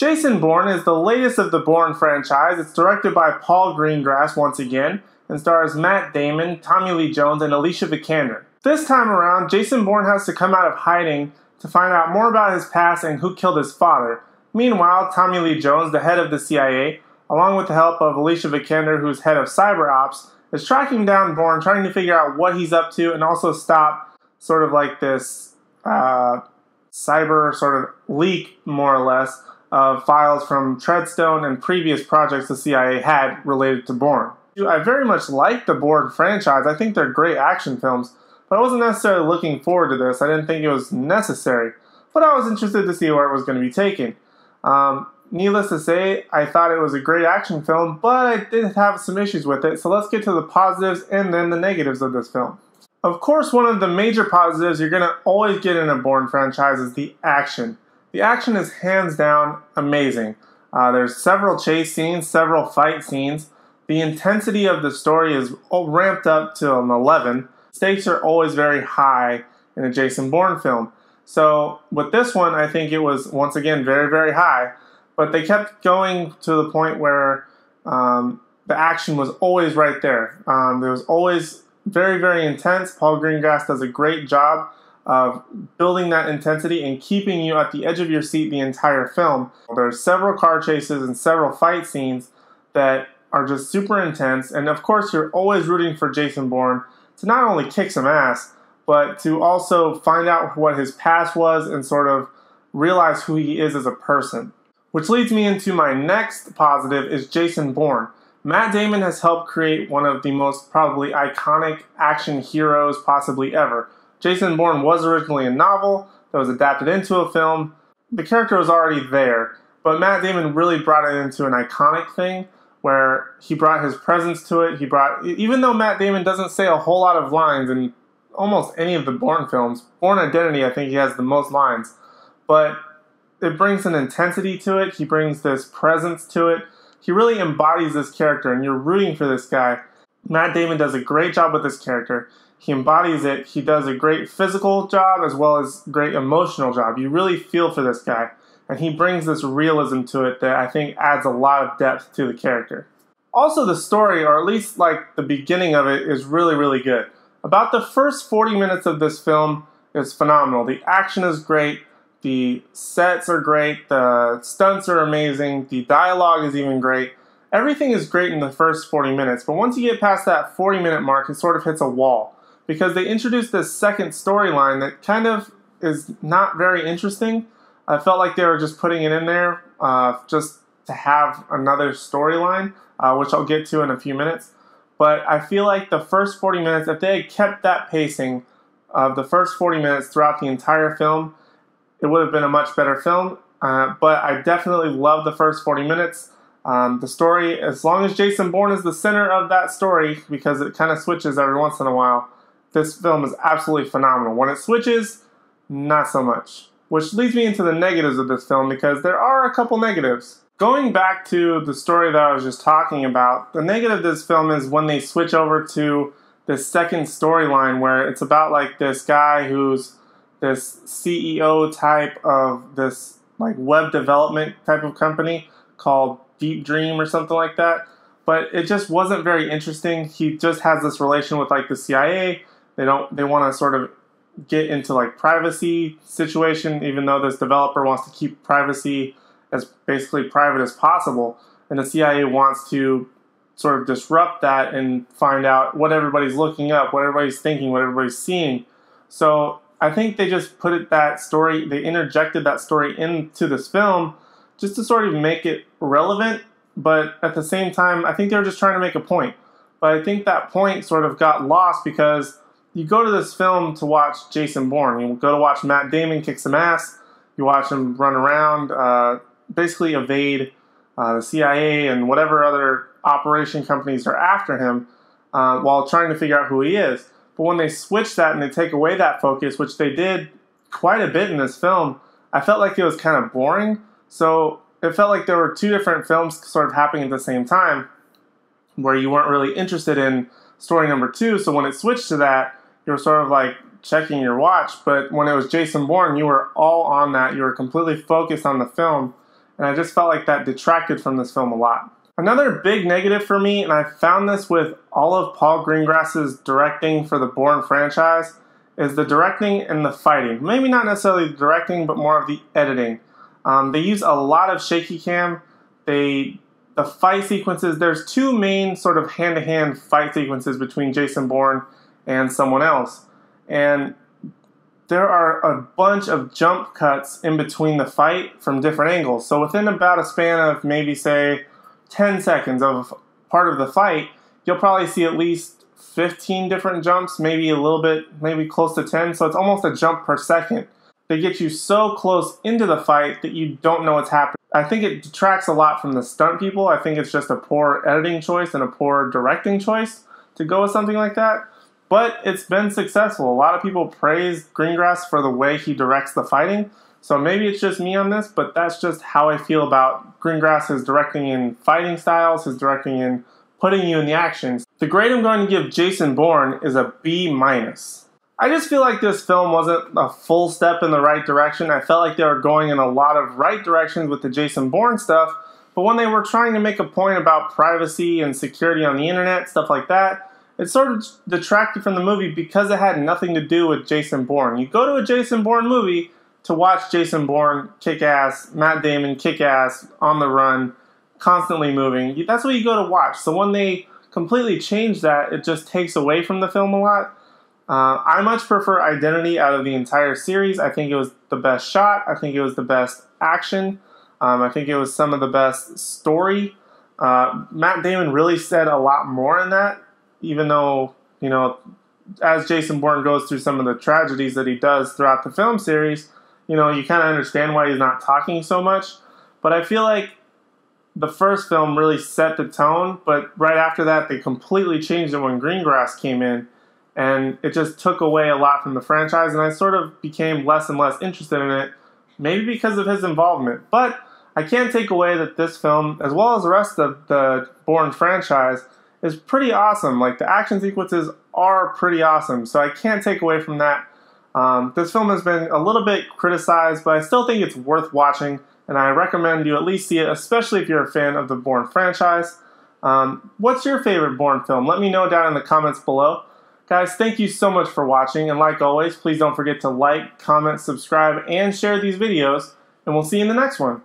Jason Bourne is the latest of the Bourne franchise. It's directed by Paul Greengrass once again, and stars Matt Damon, Tommy Lee Jones, and Alicia Vikander. This time around, Jason Bourne has to come out of hiding to find out more about his past and who killed his father. Meanwhile, Tommy Lee Jones, the head of the CIA, along with the help of Alicia Vikander, who's head of cyber ops, is tracking down Bourne, trying to figure out what he's up to and also stop sort of like this cyber sort of leak, more or less, of files from Treadstone and previous projects the CIA had related to Bourne. I very much like the Bourne franchise. I think they're great action films, but I wasn't necessarily looking forward to this. I didn't think it was necessary, but I was interested to see where it was going to be taken. Needless to say, I thought it was a great action film, but I did have some issues with it, so let's get to the positives and then the negatives of this film. Of course, one of the major positives you're going to always get in a Bourne franchise is the action. The action is hands down amazing. There's several chase scenes, several fight scenes. The intensity of the story is ramped up to an 11. Stakes are always very high in a Jason Bourne film. So with this one, I think it was, once again, very, very high. But they kept going to the point where the action was always right there. There was always very, very intense. Paul Greengrass does a great job of building that intensity and keeping you at the edge of your seat the entire film. There are several car chases and several fight scenes that are just super intense, and of course you're always rooting for Jason Bourne to not only kick some ass, but to also find out what his past was and sort of realize who he is as a person. Which leads me into my next positive is Jason Bourne. Matt Damon has helped create one of the most probably iconic action heroes possibly ever. Jason Bourne was originally a novel that was adapted into a film. The character was already there, but Matt Damon really brought it into an iconic thing where he brought his presence to it. Even though Matt Damon doesn't say a whole lot of lines in almost any of the Bourne films, Bourne Identity, I think he has the most lines, but it brings an intensity to it. He brings this presence to it. He really embodies this character, and you're rooting for this guy. Matt Damon does a great job with this character. He embodies it. He does a great physical job as well as great emotional job. You really feel for this guy. And he brings this realism to it that I think adds a lot of depth to the character. Also, the story, or at least like the beginning of it, is really, really good. About the first 40 minutes of this film is phenomenal. The action is great. The sets are great. The stunts are amazing. The dialogue is even great. Everything is great in the first 40 minutes. But once you get past that 40-minute mark, it sort of hits a wall. Because they introduced this second storyline that kind of is not very interesting. I felt like they were just putting it in there just to have another storyline, which I'll get to in a few minutes. But I feel like the first 40 minutes, if they had kept that pacing of the first 40 minutes throughout the entire film, it would have been a much better film. But I definitely love the first 40 minutes. The story, as long as Jason Bourne is the center of that story, because it kind of switches every once in a while, this film is absolutely phenomenal. When it switches, not so much. Which leads me into the negatives of this film, because there are a couple negatives. Going back to the story that I was just talking about, the negative of this film is when they switch over to this second storyline where it's about like this guy who's this CEO type of this like web development type of company called Deep Dream or something like that. But it just wasn't very interesting. He just has this relation with like the CIA. They want to sort of get into like privacy situation, even though this developer wants to keep privacy as basically private as possible. And the CIA wants to sort of disrupt that and find out what everybody's looking up, what everybody's thinking, what everybody's seeing. So I think they just they interjected that story into this film just to sort of make it relevant. But at the same time, I think they were just trying to make a point. But I think that point sort of got lost because you go to this film to watch Jason Bourne. You go to watch Matt Damon kick some ass. You watch him run around, basically evade the CIA and whatever other operation companies are after him while trying to figure out who he is. But when they switch that and they take away that focus, which they did quite a bit in this film, I felt like it was kind of boring. So it felt like there were two different films sort of happening at the same time where you weren't really interested in story number 2. So when it switched to that, you were sort of like checking your watch. But when it was Jason Bourne, you were all on that. You were completely focused on the film. and I just felt like that detracted from this film a lot. Another big negative for me, and I found this with all of Paul Greengrass's directing for the Bourne franchise, is the directing and the fighting. Maybe not necessarily the directing, but more of the editing. They use a lot of shaky cam. The fight sequences, there's two main sort of hand-to-hand fight sequences between Jason Bourne and someone else. And there are a bunch of jump cuts in between the fight from different angles. So within about a span of maybe, say, 10 seconds of part of the fight, you'll probably see at least 15 different jumps, maybe a little bit, maybe close to 10. So it's almost a jump per second. They get you so close into the fight that you don't know what's happening. I think it detracts a lot from the stunt people. I think it's just a poor editing choice and a poor directing choice to go with something like that. But it's been successful. A lot of people praise Greengrass for the way he directs the fighting. So maybe it's just me on this, but that's just how I feel about Greengrass, his directing in fighting styles, his directing in putting you in the action. The grade I'm going to give Jason Bourne is a B-. I just feel like this film wasn't a full step in the right direction. I felt like they were going in a lot of right directions with the Jason Bourne stuff, but when they were trying to make a point about privacy and security on the internet, stuff like that, it sort of detracted from the movie because it had nothing to do with Jason Bourne. You go to a Jason Bourne movie to watch Jason Bourne kick ass, Matt Damon kick ass, on the run, constantly moving. That's what you go to watch. So when they completely change that, it just takes away from the film a lot. I much prefer Identity out of the entire series. I think it was the best shot. I think it was the best action. I think it was some of the best story. Matt Damon really said a lot more in that, even though, you know, as Jason Bourne goes through some of the tragedies that he does throughout the film series, you know, you kind of understand why he's not talking so much. But I feel like the first film really set the tone, but right after that, they completely changed it when Greengrass came in. And it just took away a lot from the franchise, and I sort of became less and less interested in it, maybe because of his involvement. But I can't take away that this film, as well as the rest of the Bourne franchise, is pretty awesome. Like, the action sequences are pretty awesome, so I can't take away from that. This film has been a little bit criticized, but I still think it's worth watching, and I recommend you at least see it, especially if you're a fan of the Bourne franchise. What's your favorite Bourne film? Let me know down in the comments below. Guys, thank you so much for watching, and like always, please don't forget to like, comment, subscribe, and share these videos, and we'll see you in the next one.